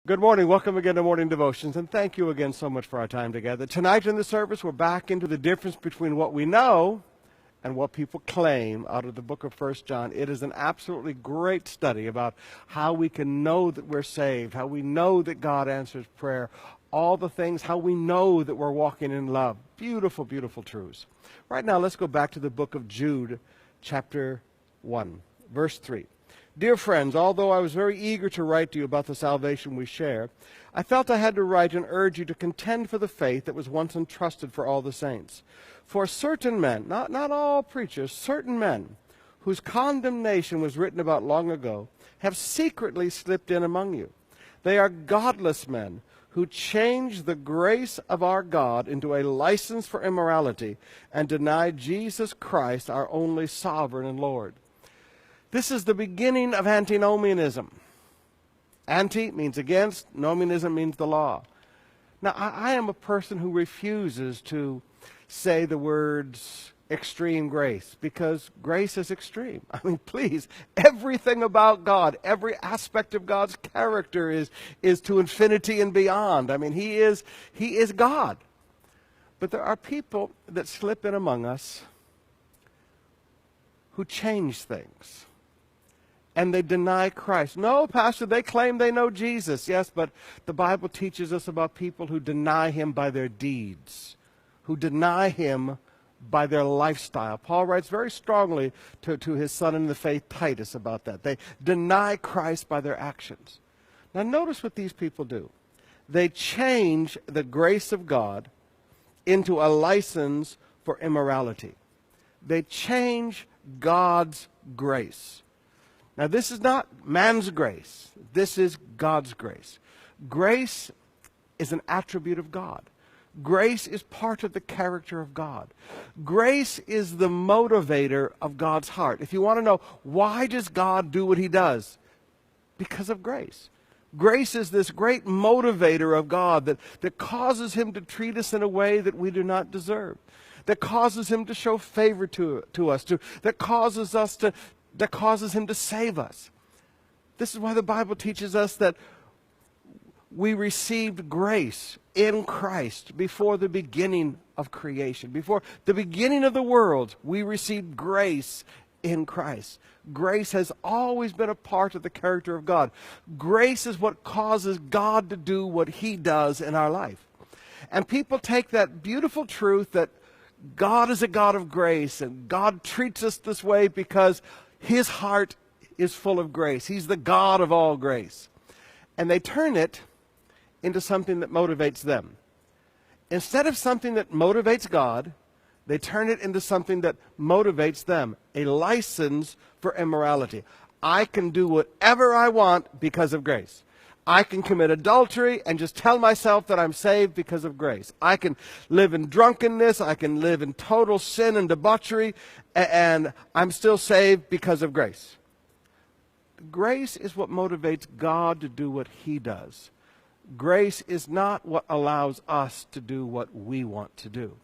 Good morning. Welcome again to Morning Devotions, and thank you again so much for our time together. Tonight in the service, we're back into the difference between what we know and what people claim out of the book of 1 John. It is an absolutely great study about how we can know that we're saved, how we know that God answers prayer, all the things, how we know that we're walking in love. Beautiful, beautiful truths. Right now, let's go back to the book of Jude, chapter 1, verse 3. Dear friends, although I was very eager to write to you about the salvation we share, I felt I had to write and urge you to contend for the faith that was once entrusted for all the saints. For certain men, not all preachers, certain men, whose condemnation was written about long ago, have secretly slipped in among you. They are godless men who change the grace of our God into a license for immorality and deny Jesus Christ, our only sovereign and Lord. This is the beginning of antinomianism. Anti means against, nomianism means the law. Now, I am a person who refuses to say the words extreme grace, because grace is extreme. I mean, please, everything about God, every aspect of God's character is to infinity and beyond. I mean, He is God. But there are people that slip in among us who change things. And they deny Christ. No, Pastor, they claim they know Jesus. Yes, but the Bible teaches us about people who deny Him by their deeds, who deny Him by their lifestyle. Paul writes very strongly to his son in the faith, Titus, about that. They deny Christ by their actions. Now notice what these people do. They change the grace of God into a license for immorality. They change God's grace. Now, this is not man's grace. This is God's grace. Grace is an attribute of God. Grace is part of the character of God. Grace is the motivator of God's heart. If you want to know, why does God do what He does? Because of grace. Grace is this great motivator of God that causes Him to treat us in a way that we do not deserve, that causes Him to show favor to us, that causes Him to save us. This is why the Bible teaches us that we received grace in Christ before the beginning of creation. Before the beginning of the world, we received grace in Christ. Grace has always been a part of the character of God. Grace is what causes God to do what He does in our life. And people take that beautiful truth that God is a God of grace and God treats us this way because His heart is full of grace. He's the God of all grace. And they turn it into something that motivates them. Instead of something that motivates God, they turn it into something that motivates them, a license for immorality. I can do whatever I want because of grace. I can commit adultery and just tell myself that I'm saved because of grace. I can live in drunkenness. I can live in total sin and debauchery, and I'm still saved because of grace. Grace is what motivates God to do what He does. Grace is not what allows us to do what we want to do.